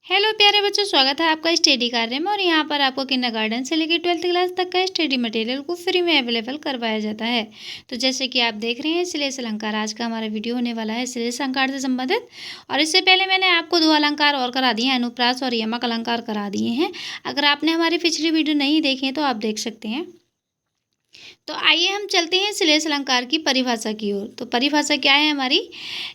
Hello प्यारे बच्चों, स्वागत है आपका स्टडी कार्य में। और यहाँ पर आपको किंडरगार्टन से लेकर 12th क्लास तक का स्टडी मटेरियल को फ्री में अवेलेबल करवाया जाता है। तो जैसे कि आप देख रहे हैं, श्लेष अलंकार आज का हमारा वीडियो होने वाला है श्लेष अलंकार से संबंधित। और इससे पहले मैंने आपको दो अलंकार और करा दिए हैं, अनुप्रास और यमक अलंकार करा दिए हैं। अगर आपने हमारी पिछली वीडियो नहीं देखी है तो आप देख सकते हैं। तो आइए हम चलते हैं श्लेष अलंकार की परिभाषा की ओर। तो परिभाषा क्या है हमारी,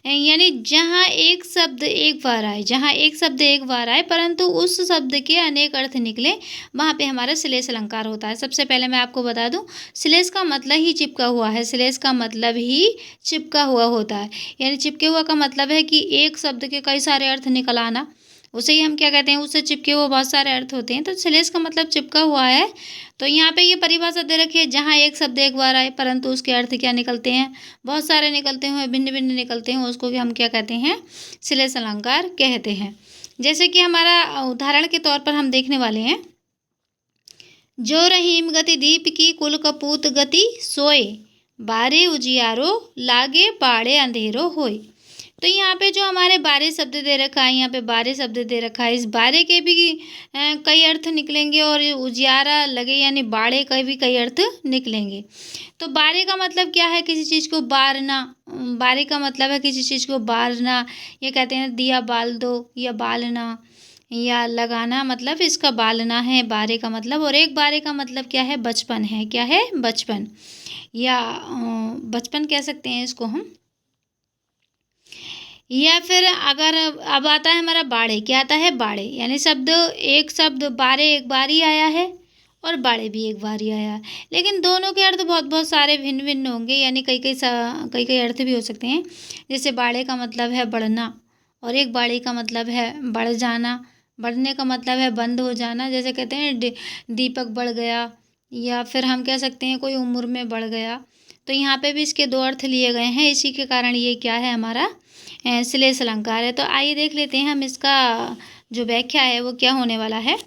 यानी जहाँ एक शब्द एक बार आए, जहाँ एक शब्द एक बार आए परंतु उस शब्द के अनेक अर्थ निकले, वहाँ पे हमारा श्लेष अलंकार होता है। सबसे पहले मैं आपको बता दूं, श्लेष का मतलब ही चिपका हुआ है। श्लेष का मतलब ही चिपका हुआ होता है, यानी चिपके हुआ का मतलब है कि एक शब्द के कई सारे अर्थ निकल आना, उसे ही हम क्या कहते हैं, उससे चिपके हुए बहुत सारे अर्थ होते हैं। तो श्लेष का मतलब चिपका हुआ है। तो यहाँ पे ये परिभाषा दे रखी है, जहाँ एक शब्द एक बार आए परंतु उसके अर्थ क्या निकलते हैं, बहुत सारे निकलते हैं, भिन्न भिन्न निकलते हैं, उसको हम क्या कहते हैं, श्लेष अलंकार कहते हैं। जैसे कि हमारा उदाहरण के तौर पर हम देखने वाले हैं, जो रहीम गति दीप की कुल कपूत गति सोए, बारे उजियारो लागे पाड़े अंधेरो होए। तो यहाँ पे जो हमारे बारे शब्द दे रखा है, यहाँ पे बारे शब्द दे रखा है, इस बारे के भी कई अर्थ निकलेंगे और उजियारा लगे यानी बाड़े के भी कई अर्थ निकलेंगे। तो बारे का मतलब क्या है, किसी चीज़ को बारना। बारे का मतलब है किसी चीज़ को बारना, ये कहते हैं दिया बाल दो, या बालना, या लगाना, मतलब इसका बालना है बारे का मतलब। और एक बारे का मतलब क्या है, बचपन है। क्या है, बचपन, या बचपन कह सकते हैं इसको हम। या फिर अगर अब आता है हमारा बाड़े, क्या आता है, बाड़े, यानी एक शब्द बारे एक बार ही आया है और बाड़े भी एक बार ही आया है, लेकिन दोनों के अर्थ बहुत बहुत सारे भिन्न भिन्न होंगे, यानी कई कई अर्थ भी हो सकते हैं। जैसे बाड़े का मतलब है बढ़ना, और एक बाड़े का मतलब है बढ़ जाना। बढ़ने का मतलब है बंद हो जाना, जैसे कहते हैं दीपक बढ़ गया, या फिर हम कह सकते हैं कोई उम्र में बढ़ गया। तो यहाँ पे भी इसके दो अर्थ लिए गए हैं, इसी के कारण ये क्या है, हमारा श्लेष अलंकार है। तो आइए देख लेते हैं हम इसका जो व्याख्या है वो क्या होने वाला है।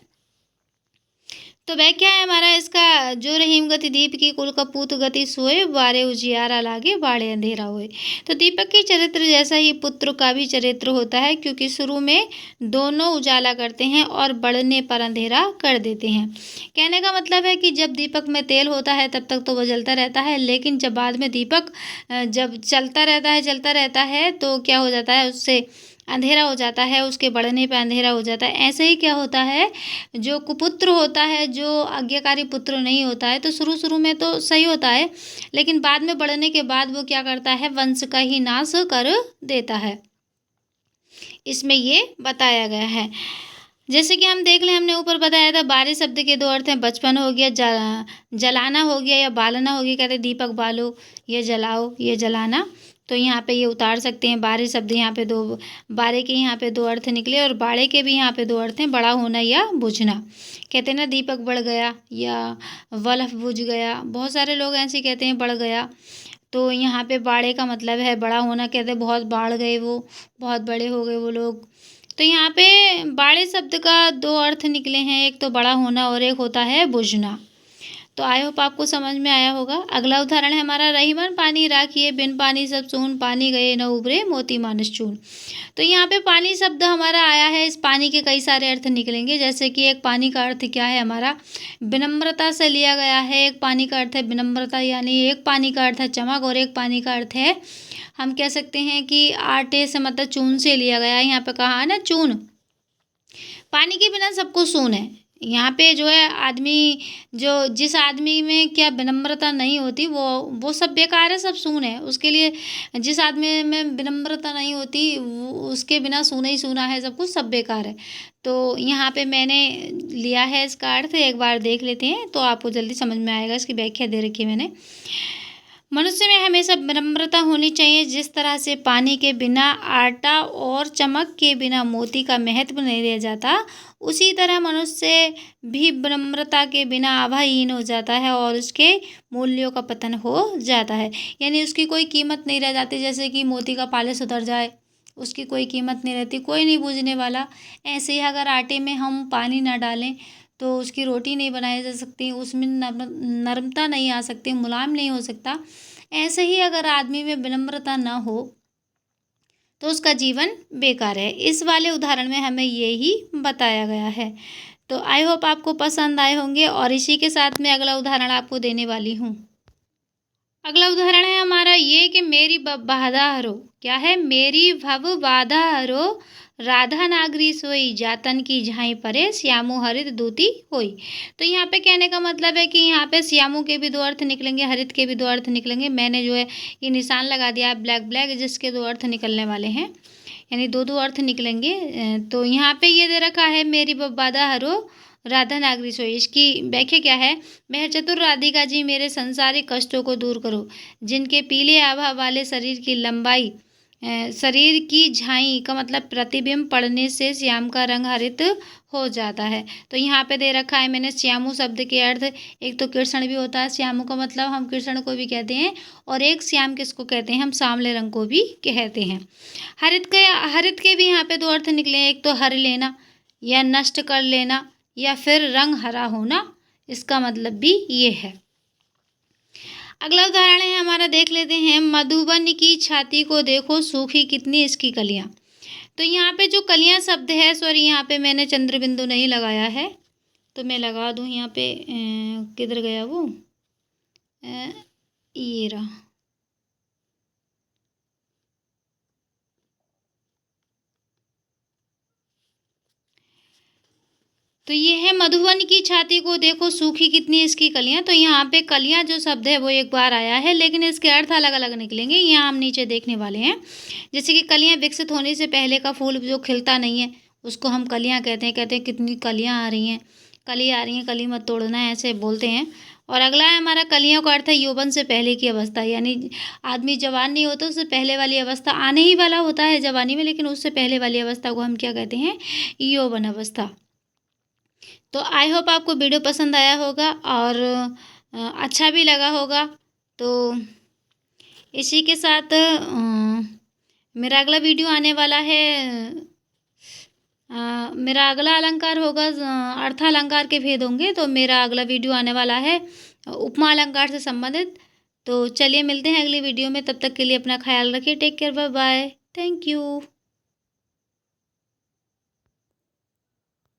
तो व्याख्या है हमारा इसका, जो रहीम गति दीप की कुल कपूत गति सोए, बारे उजियारा लागे बाड़े अंधेरा होए। तो दीपक के चरित्र जैसा ही पुत्र का भी चरित्र होता है, क्योंकि शुरू में दोनों उजाला करते हैं और बढ़ने पर अंधेरा कर देते हैं। कहने का मतलब है कि जब दीपक में तेल होता है तब तक तो वो जलता रहता है, लेकिन जब बाद में दीपक जब चलता रहता है तो क्या हो जाता है, उससे अंधेरा हो जाता है, उसके बढ़ने पे अंधेरा हो जाता है। ऐसे ही क्या होता है, जो कुपुत्र होता है, जो आज्ञाकारी पुत्र नहीं होता है, तो शुरू शुरू में तो सही होता है, लेकिन बाद में बढ़ने के बाद वो क्या करता है, वंश का ही नाश कर देता है। इसमें ये बताया गया है। जैसे कि हम देख लें, हमने ऊपर बताया था बारे शब्द के दो अर्थ हैं, बचपन हो गया, जलाना हो गया, या बालना हो गया। कहते हैं दीपक बालो, ये जलाओ, ये जलाना। तो यहाँ पे ये उतार सकते हैं, बारे शब्द यहाँ पे दो, बारे के यहाँ पे दो अर्थ निकले, और बाड़े के भी यहाँ पे दो अर्थ हैं, बड़ा होना या बुझना। कहते हैं ना दीपक बढ़ गया, या वल्फ बुझ गया, बहुत सारे लोग ऐसे कहते हैं बढ़ गया। तो यहाँ पे बाड़े का मतलब है बड़ा होना, कहते हैं बहुत बाढ़ गए वो, बहुत बड़े हो गए वो लोग। तो यहाँ पे बाड़े शब्द का दो अर्थ निकले हैं, एक तो बड़ा होना और एक होता है बुझना। तो आई होप आपको समझ में आया होगा। अगला उदाहरण है हमारा, रहीमन पानी राखिए बिन पानी सब सून, पानी गए न उभरे मोती मानस चून। तो यहाँ पे पानी शब्द हमारा आया है, इस पानी के कई सारे अर्थ निकलेंगे। जैसे कि एक पानी का अर्थ क्या है हमारा, विनम्रता से लिया गया है। एक पानी का अर्थ है विनम्रता, यानी एक पानी का अर्थ है चमक, और एक पानी का अर्थ है, हम कह सकते हैं कि आटे से मतलब चून से लिया गया है। यहाँ पे कहा है ना चून, पानी के बिना सबको सून है। यहाँ पे जो है आदमी, जो जिस आदमी में क्या विनम्रता नहीं होती वो सब बेकार है, सब सून है। उसके लिए जिस आदमी में विनम्रता नहीं होती उसके बिना सूना ही सूना है, सब कुछ सब बेकार है। तो यहाँ पे मैंने लिया है इसका अर्थ, एक बार देख लेते हैं तो आपको जल्दी समझ में आएगा। इसकी व्याख्या दे रखी है मैंने, मनुष्य में हमेशा विनम्रता होनी चाहिए। जिस तरह से पानी के बिना आटा और चमक के बिना मोती का महत्व नहीं रह जाता, उसी तरह मनुष्य भी विनम्रता के बिना आभाहीन हो जाता है और उसके मूल्यों का पतन हो जाता है, यानी उसकी कोई कीमत नहीं रह जाती। जैसे कि मोती का पालिश उतर जाए, उसकी कोई कीमत नहीं रहती, कोई नहीं बूझने वाला। ऐसे ही अगर आटे में हम पानी ना डालें तो उसकी रोटी नहीं बनाई जा सकती, उसमें नरमता नहीं आ सकती, मुलायम नहीं हो सकता। ऐसे ही अगर आदमी में विनम्रता ना हो तो उसका जीवन बेकार है। इस वाले उदाहरण में हमें ये ही बताया गया है। तो आई होप आपको पसंद आए होंगे और इसी के साथ मैं अगला उदाहरण आपको देने वाली हूँ। अगला उदाहरण है हमारा ये कि मेरी बाधा हरो। क्या है? मेरी भव बाधा हरो, राधा नागरी सोई, जातन की झाई परे, श्यामु हरित दूती होई। तो यहाँ पे कहने का मतलब है कि यहाँ पे श्यामु के भी दो अर्थ निकलेंगे, हरित के भी दो अर्थ निकलेंगे। मैंने जो है ये निशान लगा दिया ब्लैक ब्लैक, जिसके दो अर्थ निकलने वाले हैं, यानी दो दो अर्थ निकलेंगे। तो यहाँ पे ये दे रखा है मेरी बाधा हरो, राधा नागरी सोई। इसकी व्याख्या क्या है? मेहर चतुर राधिका जी मेरे संसारिक कष्टों को दूर करो, जिनके पीले आभा वाले शरीर की लंबाई, शरीर की झाई का मतलब प्रतिबिंब पड़ने से श्याम का रंग हरित हो जाता है। तो यहाँ पे दे रखा है मैंने श्यामु शब्द के अर्थ। एक तो कृष्ण भी होता है, श्यामु का मतलब हम कृष्ण को भी कहते हैं, और एक श्याम किसको कहते हैं? हम सांवले रंग को भी कहते हैं। हरित के भी यहाँ पे दो अर्थ निकले हैं। एक तो हर लेना या नष्ट कर लेना, या फिर रंग हरा होना, इसका मतलब भी ये है। अगला उदाहरण है हमारा, देख लेते हैं। मधुबन की छाती को देखो, सूखी कितनी इसकी कलियां। तो यहाँ पे जो कलियां शब्द है, सॉरी यहाँ पे मैंने चंद्र बिंदु नहीं लगाया है, तो मैं लगा दूँ यहाँ पे। किधर गया वो? ये रहा। तो ये है मधुबन की छाती को देखो, सूखी कितनी इसकी कलियां। तो यहाँ पे कलियां जो शब्द है वो एक बार आया है, लेकिन इसके अर्थ अलग अलग निकलेंगे। यहाँ हम नीचे देखने वाले हैं। जैसे कि कलियां विकसित होने से पहले का फूल जो खिलता नहीं है, उसको हम कलियां कहते हैं। कहते हैं कितनी कलियां आ रही हैं, कली आ रही हैं, कली मत तोड़ना है, ऐसे बोलते हैं। और अगला है हमारा, कलियों का अर्थ है यौवन से पहले की अवस्था, यानी आदमी जवान नहीं होता, उससे पहले वाली अवस्था, आने ही वाला होता है जवानी में, लेकिन उससे पहले वाली अवस्था को हम क्या कहते हैं? यौवन अवस्था। तो आई होप आपको वीडियो पसंद आया होगा और अच्छा भी लगा होगा। तो इसी के साथ मेरा अगला वीडियो आने वाला है। मेरा अगला अलंकार होगा, अर्थालंकार के भेद होंगे। तो मेरा अगला वीडियो आने वाला है उपमा अलंकार से संबंधित। तो चलिए मिलते हैं अगली वीडियो में, तब तक के लिए अपना ख्याल रखिए। Take care, bye bye, thank you.